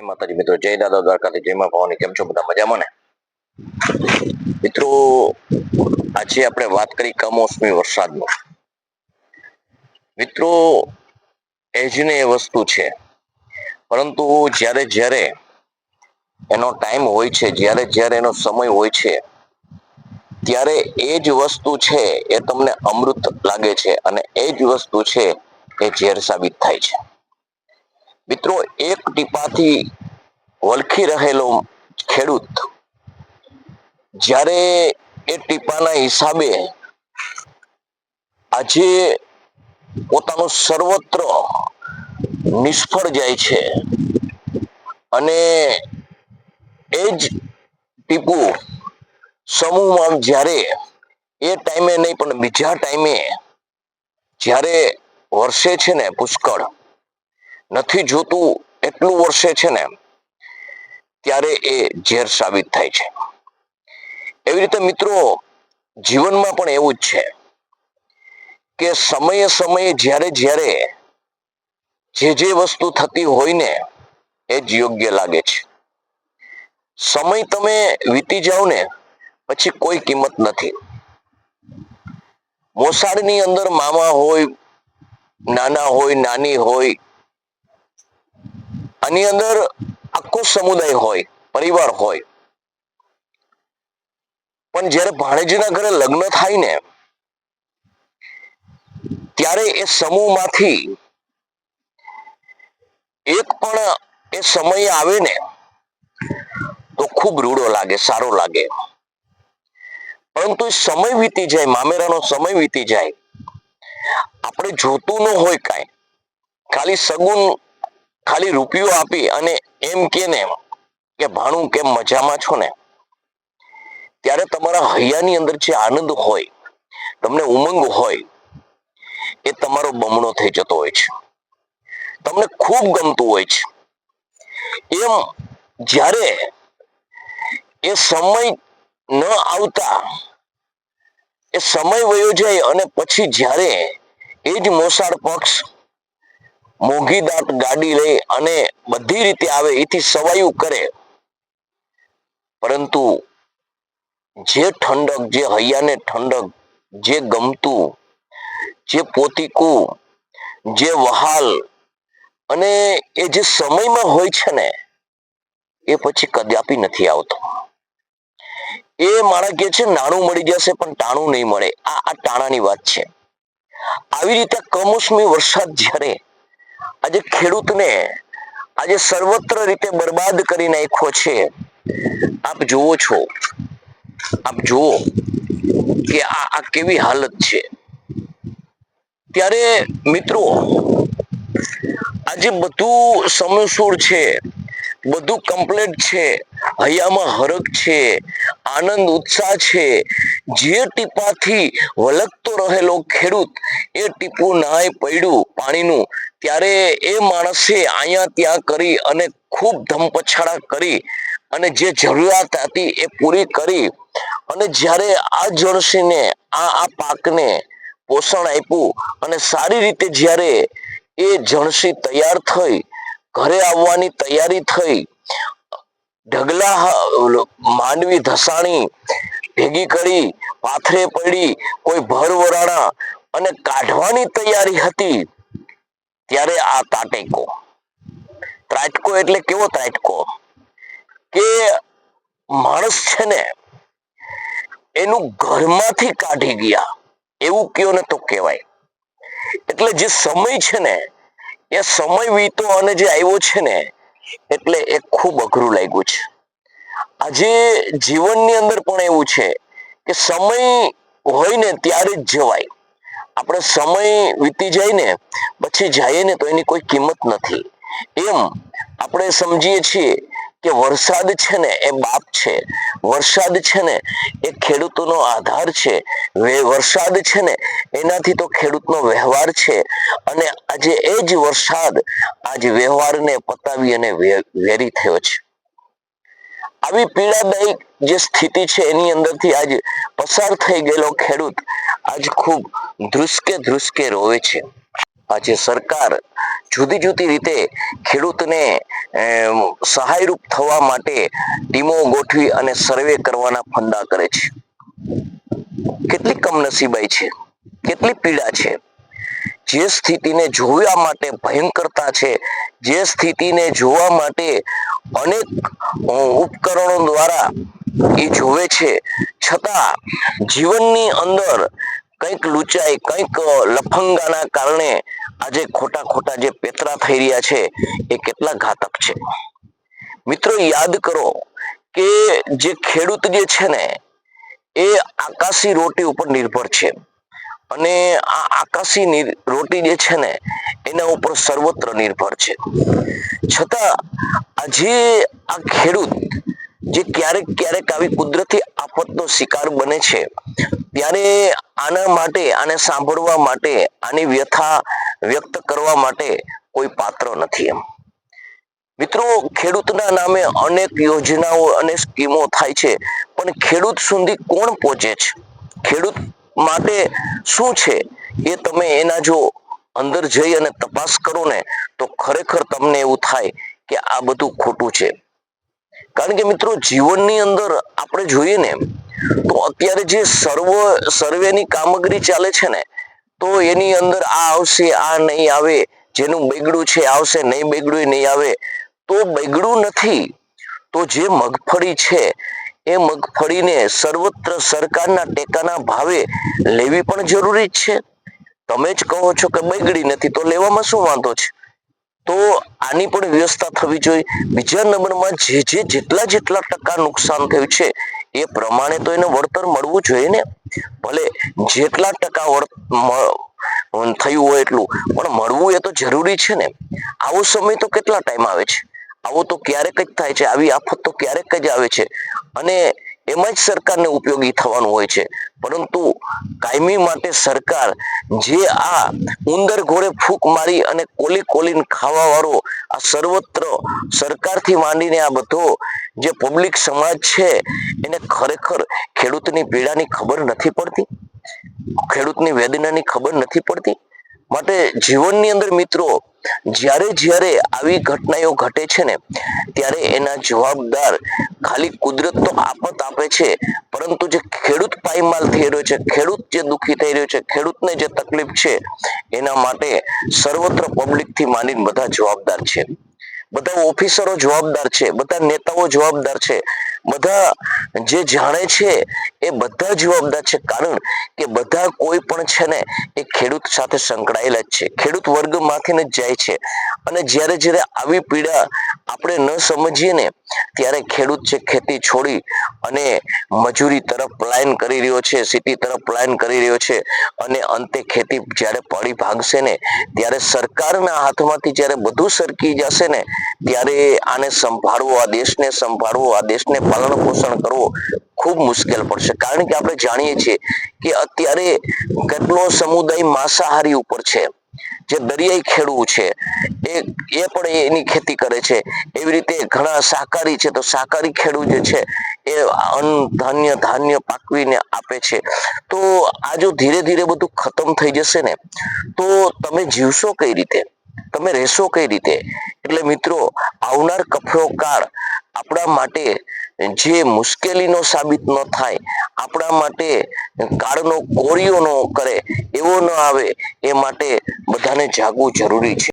માતાજી મિત્રો, જય દાદા દ્વારકાથી, જય માં ભવાની. કેમ છો બધા? મજામાં ને મિત્રો? આજે આપણે વાત કરી કમોસમી વરસાદનો. મિત્રો, એ જ ને એ વસ્તુ છે, પરંતુ જ્યારે જ્યારે એનો ટાઈમ હોય છે, જ્યારે જ્યારે એનો સમય હોય છે, ત્યારે એ જ વસ્તુ છે એ તમને અમૃત લાગે છે અને એ જ વસ્તુ છે એ ઝેર સાબિત થાય છે. મિત્રો, એક ટીપાથી વલખી રહેલો ખેડૂત જ્યારે એ ટીપાના હિસાબે આજે પોતાનું સર્વત્ર નિષ્ફળ જાય છે અને એ જ ટીપુ સમૂહમાં જ્યારે એ ટાઈમે નહીં પણ બીજા ટાઈમે જ્યારે વર્ષે છે ને પુષ્કળ નથી જોતું એટલું વર્ષે છે ને, ત્યારે એ ઝેર સાબિત થાય છે. એવી રીતે મિત્રો, જીવનમાં પણ એવું જ છે કે સમયે સમયે જ્યારે જ્યારે જે જે વસ્તુ થતી હોય ને એ જ યોગ્ય લાગે છે. સમય તમે વીતી જાઓ ને પછી કોઈ કિંમત નથી. મોસાળની અંદર મામા હોય, નાના હોય, નાની હોય, આની અંદર આખો સમુદાય હોય, પરિવાર હોય, પણ જ્યારે ભાણેજના ઘરે લગ્ન થાય ને ત્યારે એ સમૂહમાંથી એક પણ એ સમય આવે ને તો ખૂબ રૂડો લાગે, સારો લાગે. પરંતુ સમય વીતી જાય, મામેરાનો સમય વીતી જાય, આપણે જોતું ન હોય કાંઈ, ખાલી સગુન, ખાલી રૂપિયો આપી અને એમ કે ને કે ભાણું કેમ મજામાં છો ને, ત્યારે તમારા હૈયાની અંદર જે આનંદ હોય, તમને ઉમંગ હોય, એ તમારો બમણો થઈ જતો હોય છે. તમને ખૂબ ગમતું હોય છે. એમ જ્યારે એ સમય ન આવતા એ સમય વયો જાય અને પછી જ્યારે એ જ મોસાળ પક્ષ મોંઘી દાટ ગાડી લઈ અને બધી રીતે આવે, એથી સવાયું કરે, પરંતુ જે ઠંડક, જે હૈયાને ઠંડક, જે ગમતું, જે પોતીકું, જે વહાલ અને એ જે સમયમાં હોય છે ને એ પછી કદાપી નથી આવતો. એ માણસ કે છે નાણું મળી જશે પણ ટાણું નહીં મળે. આ ટાણાની વાત છે. આવી રીતે કમોસમી વરસાદ જ્યારે આજે ખેડૂતને આજે સર્વત્ર રીતે બરબાદ કરી નાખ્યો છે. આપ જુઓ છો, આપ જુઓ કે આ કેવી હાલત છે. ત્યારે મિત્રો, આજે બધું સમસૂર છે, બધું કમ્પ્લેટ છે, હૈયામાં હરખ છે, આનંદ ઉત્સાહ છે. જે ટીપાથી વલકતો રહેલો ખેડૂત એ ટીપું નહાય પડ્યું પાણીનું, ત્યારે એ માણસે અહીંયા ત્યાં કરી અને ખૂબ ધમપછાડા કરી અને જે જરૂરિયાત હતી એ પૂરી કરી અને જ્યારે આ જળસીને આ પાકને પોષણ આપ્યું અને સારી રીતે જ્યારે એ જણસી તૈયાર થઈ, ઘરે આવવાની તૈયારી થઈ, ઢગલા માંડવી ધસાણી ભેગી કરી, પાથરે પડી, કોઈ ભર વરાણા અને કાઢવાની તૈયારી હતી, ત્યારે આ ત્રાટકો એટલે કેવો ત્રાટકો કે માણસ છે ને એનું ઘરમાંથી કાઢી ગયા એવું કયો ને તો કહેવાય. એટલે જે સમય છે ને એ સમય વીતો અને જે આવ્યો છે ને એટલે એ ખૂબ અઘરું લાગ્યું છે. આજે જીવનની અંદર પણ એવું છે કે સમય હોય ને ત્યારે જ જવાય. આપણે સમય વીતી જાય ને પછી જઈએ ને તો એની કોઈ કિંમત નથી. એમ આપણે સમજીએ છીએ કે વરસાદ છે ને એ બાપ છે, વરસાદ છે ને એ ખેડૂતોનો આધાર છે, વરસાદ છે ને એનાથી તો ખેડૂતનો વ્યવહાર છે અને આજે એ જ વરસાદ આજ વ્યવહારને પતાવી અને વેરી થયો છે. આવી પીડાદાયક જે સ્થિતિ છે એની અંદરથી આજ પસાર થઈ ગયેલો ખેડૂત આજ ખૂબ ધ્રુસકે ધ્રુસકે રોવે છે. આજે સરકાર જુદી જુદી રીતે ખેડૂતને સહાયરૂપ થવા માટે ટીમો ગોઠવી અને સર્વે કરવાના ફંદા કરે છે. કેટલી કમનસીબાઈ છે, કેટલી પીડા છે. જે સ્થિતિને જોવા માટે ભયંકરતા છે, જે સ્થિતિને જોવા માટે અનેક ઉપકરણો દ્વારા એ જોવે છે, છતાં જીવનની અંદર કંઈક લૂંચાઈ, કંઈક લફંગાના કારણે આજે ખોટા ખોટા જે પેતરા થઈ રહ્યા છે એ કેટલા ઘાતક છે. મિત્રો યાદ કરો કે જે ખેડૂત જે છે ને એ આકાશી રોટી ઉપર નિર્ભર છે અને આ આકાશી રોટી જે છે ને એના ઉપર સર્વત્ર નિર્ભર છે. છતાં આજે આ ખેડૂત જે ક્યારેક ક્યારેક આવી કુદરતી આફતનો શિકાર બને છે ત્યારે આના માટે, આને સાંભળવા માટે, આની વ્યથા વ્યક્ત કરવા માટે કોઈ પાત્ર નથી. એમ મિત્રો, ખેડૂતના નામે અનેક યોજનાઓ અને સ્કીમો થાય છે, પણ ખેડૂત સુધી કોણ પહોંચે છે, ખેડૂત માટે શું છે એ તમે એના જો અંદર જઈ અને તપાસ કરો ને તો ખરેખર તમને એવું થાય કે આ બધું ખોટું છે. કારણ કે મિત્રો, જીવનની અંદર આપણે જોઈએ ને તો અત્યારે જે સર્વેની કામગીરી ચાલે છે ને તો એની અંદર આ આવશે, આ નહીં આવે, જેનું બગડ્યું છે આવશે, નહીં બગડ્યું નહીં આવે. તો બગડ્યું નથી તો જે મગફળી છે એ મગફળીને સર્વત્ર સરકારના ટેકાના ભાવે લેવી પણ જરૂરી જ છે. તમે જ કહો છો કે બગડી નથી તો લેવામાં શું વાંધો છે? તો આની પણ વ્યવસ્થા થવી જોઈએ. બીજા નંબરમાં જેટલા ટકા નુકસાન થયું છે એ પ્રમાણે તો એને વળતર મળવું જોઈએ ને. ભલે જેટલા ટકા થયું હોય એટલું પણ મળવું એ તો જરૂરી છે ને. આવો સમય તો કેટલા ટાઈમ આવે છે, આવો તો ક્યારેક જ થાય છે, આવી આફત તો ક્યારેક જ આવે છે અને એમાં જ સરકારને ઉપયોગી થવાનું હોય છે. પરંતુ કાયમી માટે સરકાર જે આ ઉંદર ઘોડે ફૂંક મારી અને કોલીને ખાવા વાળો આ સર્વત્ર સરકારથી માંડીને આ બધો જે પબ્લિક સમાજ છે એને ખરેખર ખેડૂતની પીડાની ખબર નથી પડતી, ખેડૂતની વેદનાની ખબર નથી પડતી. માટે જીવનની અંદર મિત્રો જ્યારે આવી ઘટનાઓ ઘટે છે ને ત્યારે એના જવાબદાર ખાલી કુદરત તો આફત આપે છે, પરંતુ જે ખેડૂત પાયમાલ થઈ રહ્યો છે, ખેડૂત જે દુઃખી થઈ રહ્યો છે, ખેડૂતને જે તકલીફ છે એના માટે સર્વત્ર પબ્લિક થી માંડીને બધા જવાબદાર છે. બધા ઓફિસરો જવાબદાર છે, બધા નેતાઓ જવાબદાર છે, બધા જે જાણે છે એ બધા જવાબદાર છે. કારણ કે બધા કોઈ પણ છે ને એ ખેડૂત સાથે સંકળાયેલા જ છે, ખેડૂત વર્ગમાંથી જ જાય છે. અને જ્યારે આવી પીડા આપણે ન સમજીએ ને ત્યારે ખેડૂત છે ખેતી છોડી અને મજૂરી તરફ પલાયન કરી રહ્યો છે, સિટી તરફ પલાયન કરી રહ્યો છે અને અંતે ખેતી જ્યારે પડી ભાગશે ને ત્યારે સરકારના હાથમાંથી જ્યારે બધું સરકી જશે ને ત્યારે આને સંભાળવો, આ દેશને સંભાળવો, આ દેશને પાલન પોષણ કરવો ખૂબ મુશ્કેલ પડશે. કારણ કે આપણે જાણીએ છીએ કે અત્યારે કેટલો સમુદાય માંસાહારી ઉપર છે. જે દરિયાઈ ખેડૂત છે એ પણ એની ખેતી કરે છે. એવી રીતે ઘણા શાકાહારી છે તો શાકાહારી ખેડૂત જે છે એ ધાન્ય પાકવીને આપે છે. તો આ જો ધીરે ધીરે બધું ખતમ થઈ જશે ને તો તમે જીવશો કઈ રીતે, તમે રહેશો કઈ રીતે? એટલે મિત્રો, આવનાર કફરો કાળ આપણા માટે જે મુશ્કેલીનો સાબિત ન થાય, આપણા માટે કાળનો કોળિયો ન કરે, એવો ન આવે, એ માટે બધાને જાગવું જરૂરી છે.